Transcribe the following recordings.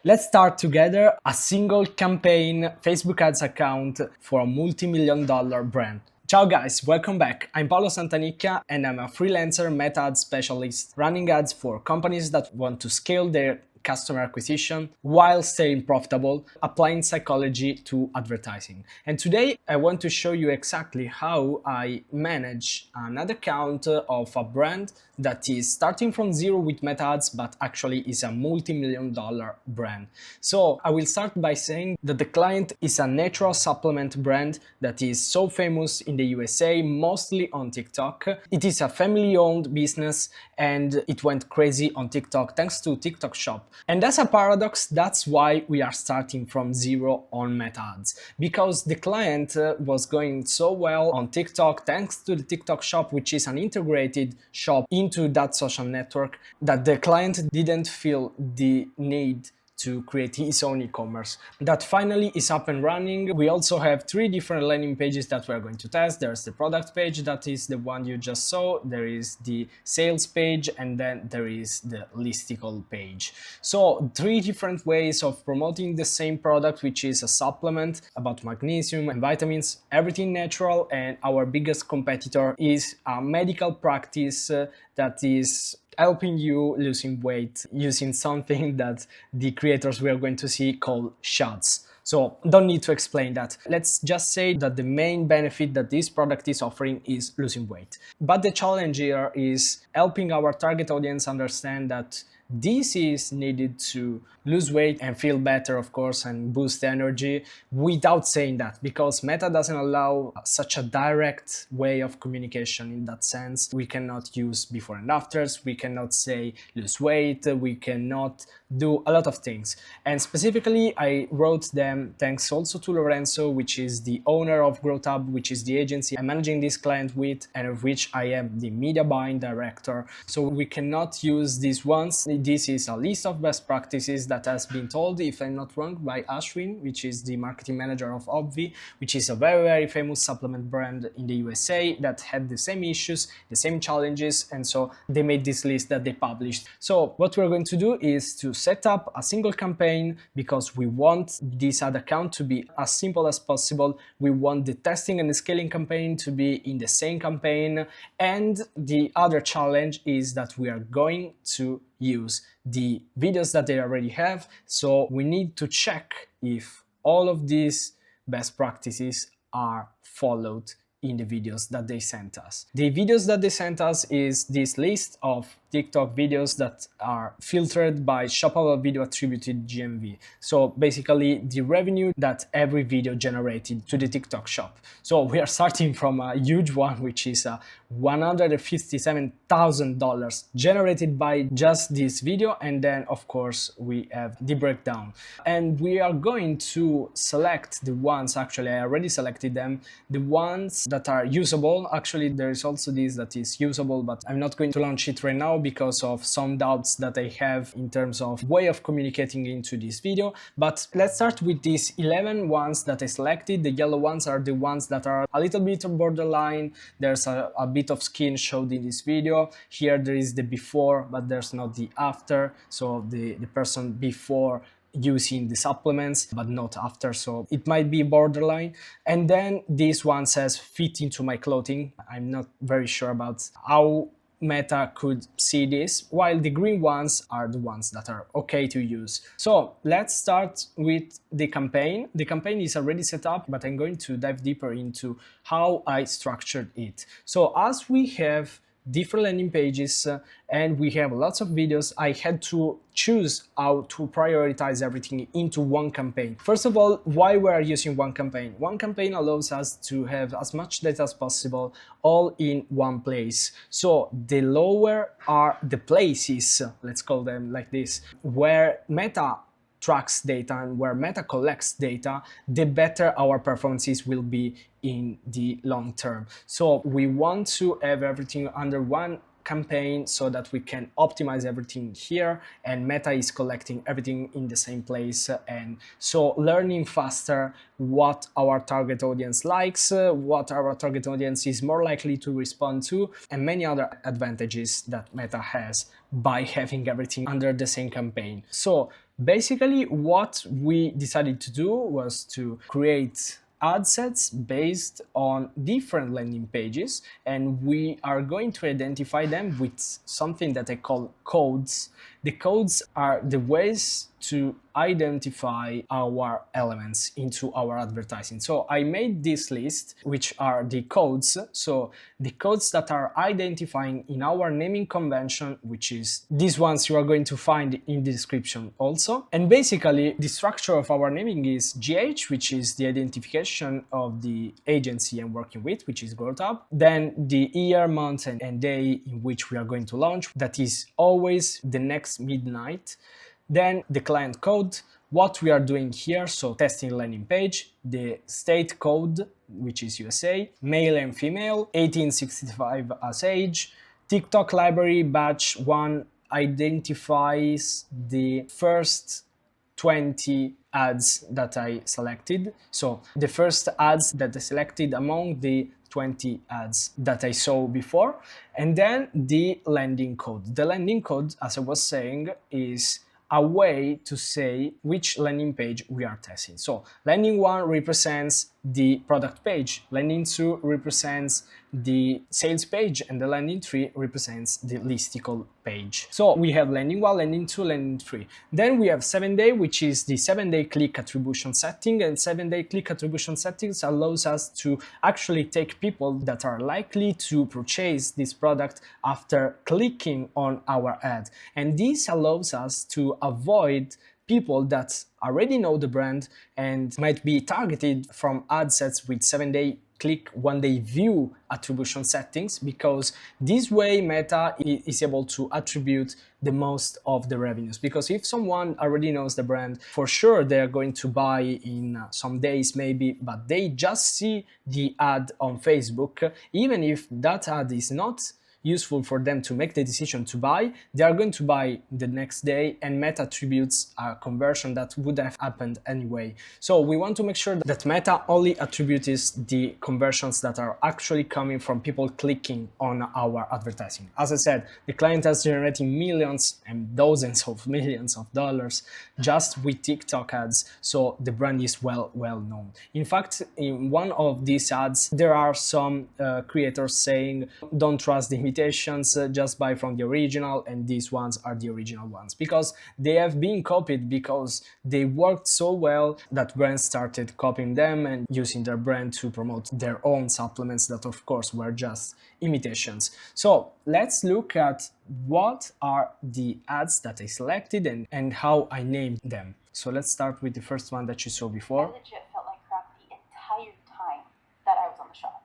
Let's start together a single campaign Facebook ads account for a multi-million dollar brand. Ciao guys, welcome back. I'm Paolo Santanicchia and I'm a freelancer meta ad specialist running ads for companies that want to scale their customer acquisition while staying profitable, applying psychology to advertising. And today I want to show you exactly how I manage an ad account of a brand that is starting from zero with meta ads, but actually is a multi-million dollar brand. So I will start by saying that the client is a natural supplement brand that is so famous in the USA, mostly on TikTok. It is a family-owned business and it went crazy on TikTok thanks to TikTok Shop. And as a paradox, that's why we are starting from zero on meta ads, because the client was going so well on TikTok thanks to the TikTok Shop, which is an integrated shop into that social network, that the client didn't feel the need to create his own e-commerce. That finally is up and running. We also have 3 different landing pages that we're going to test. There's the product page, that is the one you just saw. There is the sales page, and then there is the listicle page. So 3 different ways of promoting the same product, which is a supplement about magnesium and vitamins, everything natural. And our biggest competitor is a medical practice that is helping you losing weight using something that the creators we are going to see call shots. So don't need to explain that. Let's just say that the main benefit that this product is offering is losing weight. But the challenge here is helping our target audience understand that this is needed to lose weight and feel better, of course, and boost energy without saying that, because Meta doesn't allow such a direct way of communication in that sense. We cannot use before and afters, we cannot say lose weight, we cannot do a lot of things. And specifically, I wrote them thanks also to Lorenzo, which is the owner of GrowTab, which is the agency I'm managing this client with, and of which I am the media buying director. So we cannot use these ones. This is a list of best practices that has been told, if I'm not wrong, by Ashwin, which is the marketing manager of Obvi, which is a very, very famous supplement brand in the USA that had the same issues, the same challenges, and so they made this list that they published. So what we're going to do is to set up a single campaign, because we want this ad account to be as simple as possible. We want the testing and the scaling campaign to be in the same campaign. And the other challenge is that we are going to use the videos that they already have. So we need to check if all of these best practices are followed in the videos that they sent us. The videos that they sent us is this list of TikTok videos that are filtered by shoppable video attributed GMV. So basically the revenue that every video generated to the TikTok shop. So we are starting from a huge one, which is $157,000 generated by just this video. And then of course we have the breakdown. And we are going to select the ones, actually I already selected them, the ones that are usable. Actually there is also this that is usable, but I'm not going to launch it right now because of some doubts that I have in terms of way of communicating into this video. But let's start with these 11 ones that I selected. The yellow ones are the ones that are a little bit borderline. There's a bit of skin showed in this video. Here there is the before, but there's not the after. So the person before using the supplements but not after, so it might be borderline. And then this one says fit into my clothing. I'm not very sure about how Meta could see this, while the green ones are the ones that are okay to use. So let's start with the campaign. The campaign is already set up, but I'm going to dive deeper into how I structured it. So as we have different landing pages and we have lots of videos, I had to choose how to prioritize everything into one campaign. First of all, why we are using one campaign? One campaign allows us to have as much data as possible all in one place. So the lower are the places, let's call them like this, where Meta tracks data and where Meta collects data, the better our performances will be in the long term. So we want to have everything under one campaign so that we can optimize everything here, and Meta is collecting everything in the same place, and so learning faster what our target audience likes, what our target audience is more likely to respond to, and many other advantages that Meta has by having everything under the same campaign. So Basically, what we decided to do was to create ad sets based on different landing pages, and we are going to identify them with something that I call codes. The codes are the ways to identify our elements into our advertising. So I made this list, which are the codes. So the codes that are identifying in our naming convention, which is these ones you are going to find in the description also. And basically the structure of our naming is GH, which is the identification of the agency I'm working with, which is Growth Up. Then the year, month, and day in which we are going to launch, that is always the next midnight. Then the client code, what we are doing here, so testing landing page, the state code, which is USA, male and female, 1865 as age, TikTok library batch 1 identifies the first 20 ads that I selected. So the first ads that I selected among the 20 ads that I saw before. And then the landing code. The landing code, as I was saying, is a way to say which landing page we are testing. So landing 1 represents the product page, landing 2 represents the sales page, and the landing 3 represents the listicle page. So we have landing 1, landing 2, landing 3. Then we have 7-day, which is the 7-day click attribution setting, and 7-day click attribution settings allows us to actually take people that are likely to purchase this product after clicking on our ad. And this allows us to avoid people that already know the brand and might be targeted from ad sets with 7-day click, 1-day view attribution settings, because this way Meta is able to attribute the most of the revenues. Because if someone already knows the brand, for sure they're going to buy in some days maybe, but they just see the ad on Facebook. Even if that ad is not useful for them to make the decision to buy, they are going to buy the next day, and Meta attributes a conversion that would have happened anyway. So we want to make sure that Meta only attributes the conversions that are actually coming from people clicking on our advertising. As I said, the client is generating millions and dozens of millions of dollars just with TikTok ads, so the brand is well known. In fact, in one of these ads, there are some creators saying, don't trust the imitations, just buy from the original, and these ones are the original ones, because they have been copied because they worked so well that brands started copying them and using their brand to promote their own supplements that of course were just imitations. So let's look at what are the ads that I selected and how I named them. So let's start with the first one that you saw before. I legit felt like crap the entire time that I was on the shop.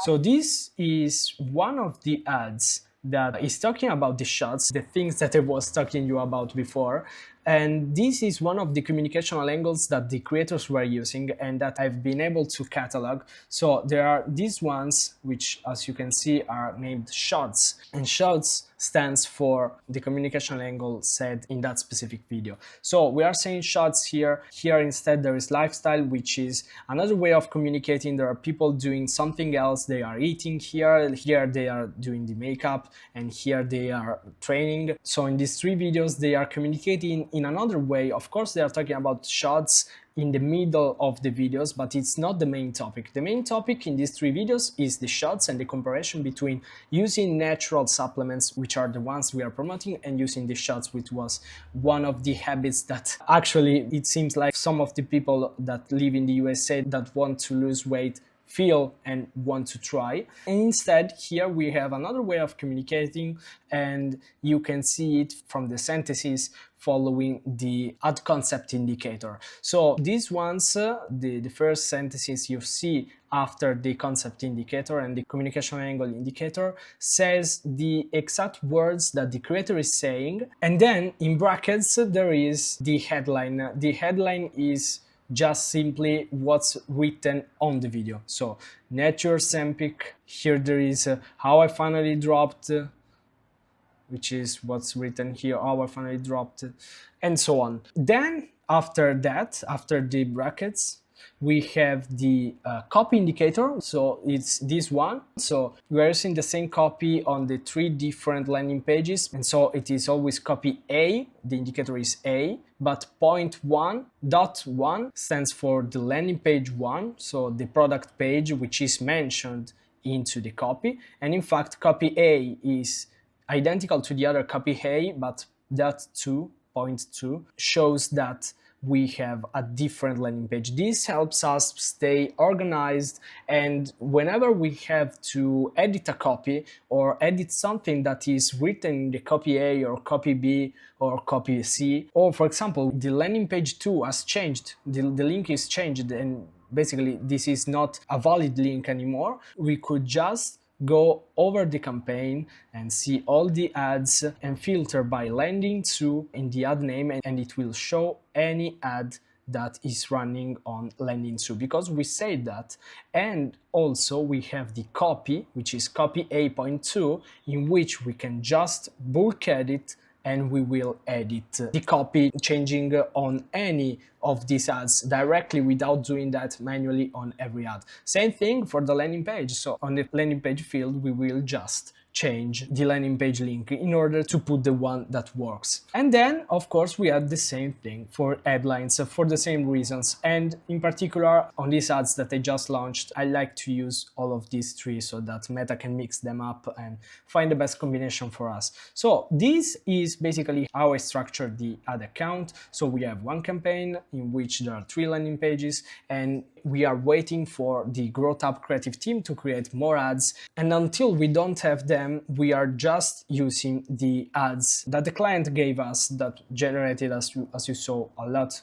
So this is one of the ads that is talking about the shots, the things that I was talking you about before. And this is one of the communicational angles that the creators were using and that I've been able to catalog. So there are these ones, which as you can see are named shots, and shots stands for the communication angle said in that specific video. So we are saying shots here. Here instead there is lifestyle, which is another way of communicating. There are people doing something else. They are eating here they are doing the makeup, and here they are training. So in these three videos they are communicating in another way. Of course they are talking about shots in the middle of the videos, but it's not the main topic. The main topic in these three videos is the shots and the comparison between using natural supplements, which are the ones we are promoting, and using the shots, which was one of the habits that actually it seems like some of the people that live in the USA that want to lose weight feel and want to try. And instead here we have another way of communicating, and you can see it from the sentences following the ad concept indicator. So these ones, the first sentences you see after the concept indicator and the communication angle indicator says the exact words that the creator is saying, and then in brackets there is the headline. The headline is just simply what's written on the video. So Nature Sempic, here there is how I finally dropped, which is what's written here, how I finally dropped, and so on. Then after that, after the brackets, we have the copy indicator, so it's this one. So we are using the same copy on the 3 different landing pages, and so it is always copy A, the indicator is A, but point 1.1 stands for the landing page 1, so the product page which is mentioned into the copy. And in fact, copy A is identical to the other copy A, but that 2.2 shows that we have a different landing page. This helps us stay organized, and whenever we have to edit a copy or edit something that is written in the copy A or copy B or copy C, or for example, the landing page 2 has changed, the link is changed, and basically this is not a valid link anymore, we could just go over the campaign and see all the ads and filter by landing to in the ad name, and it will show any ad that is running on landing 2 because we said that. And also we have the copy, which is copy A.2, in which we can just bulk edit and we will edit the copy, changing on any of these ads directly without doing that manually on every ad. Same thing for the landing page. So on the landing page field, we will just change the landing page link in order to put the one that works. And then, of course, we had the same thing for headlines for the same reasons. And in particular, on these ads that I just launched, I like to use all of these 3 so that Meta can mix them up and find the best combination for us. So this is basically how I structured the ad account. So we have one campaign in which there are 3 landing pages, and we are waiting for the Growth Up creative team to create more ads. And until we don't have them, we are just using the ads that the client gave us that generated, as you saw, a lot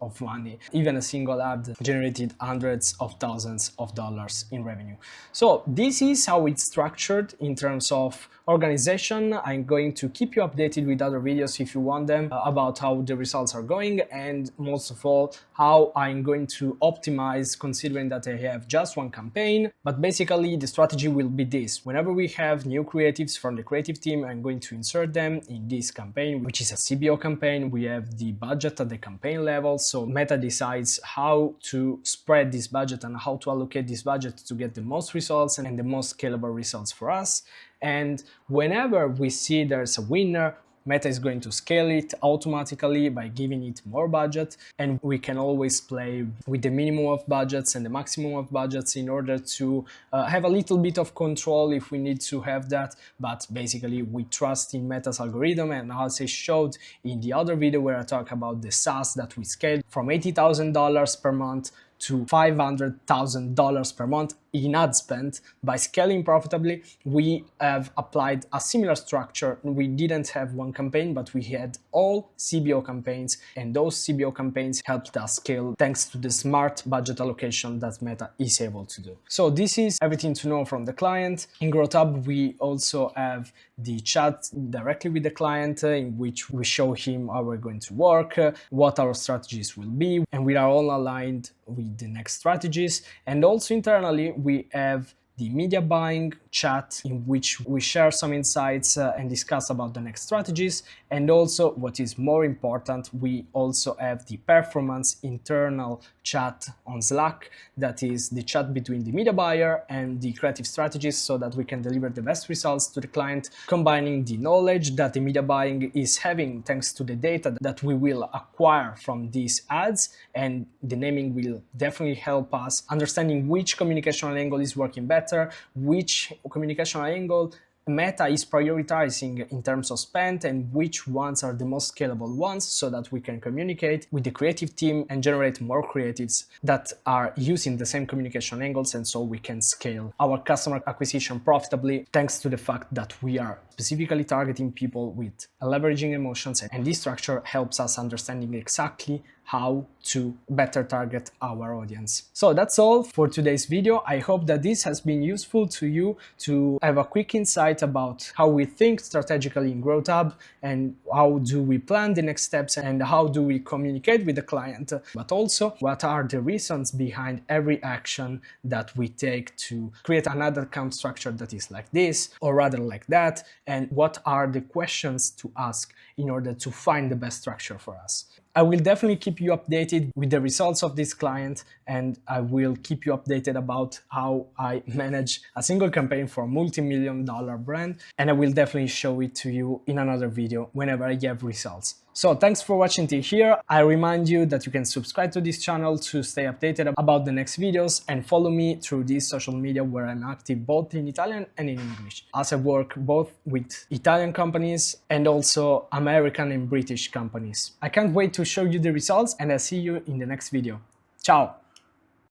of money. Even a single ad generated hundreds of thousands of dollars in revenue. So this is how it's structured in terms of organization. I'm going to keep you updated with other videos if you want them about how the results are going, and most of all how I'm going to optimize, considering that I have just one campaign. But basically the strategy will be this: whenever we have new creatives from the creative team, I'm going to insert them in this campaign, which is a CBO campaign. We have the budget at the campaign level, so Meta decides how to spread this budget and how to allocate this budget to get the most results and the most scalable results for us. And whenever we see there's a winner, Meta is going to scale it automatically by giving it more budget, and we can always play with the minimum of budgets and the maximum of budgets in order to have a little bit of control if we need to have that. But basically we trust in Meta's algorithm, and as I showed in the other video where I talk about the SaaS that we scaled from $80,000 per month to $500,000 per month in ad spend by scaling profitably, we have applied a similar structure. We didn't have one campaign, but we had all CBO campaigns, and those CBO campaigns helped us scale thanks to the smart budget allocation that Meta is able to do. So this is everything to know from the client. In GrowthHub, we also have the chat directly with the client in which we show him how we're going to work, what our strategies will be, and we are all aligned with the next strategies. And also internally, we have the media buying chat in which we share some insights and discuss about the next strategies. And also, what is more important, we also have the performance internal chat on Slack, that is the chat between the media buyer and the creative strategist, so that we can deliver the best results to the client, combining the knowledge that the media buying is having thanks to the data that we will acquire from these ads, and the naming will definitely help us understanding which communicational angle is working better, which communicational angle Meta is prioritizing in terms of spend, and which ones are the most scalable ones, so that we can communicate with the creative team and generate more creatives that are using the same communication angles, and so we can scale our customer acquisition profitably thanks to the fact that we are specifically targeting people with leveraging emotions, and this structure helps us understanding exactly how to better target our audience. So that's all for today's video. I hope that this has been useful to you to have a quick insight about how we think strategically in GrowthHub, and how do we plan the next steps, and how do we communicate with the client, but also what are the reasons behind every action that we take to create another account structure that is like this or rather like that, and what are the questions to ask in order to find the best structure for us. I will definitely keep you updated with the results of this client, and I will keep you updated about how I manage a single campaign for a multi-million dollar brand, and I will definitely show it to you in another video whenever I have results. So thanks for watching till here. I remind you that you can subscribe to this channel to stay updated about the next videos, and follow me through these social media where I'm active both in Italian and in English, as I work both with Italian companies and also American and British companies. I can't wait to show you the results, and I'll see you in the next video. Ciao!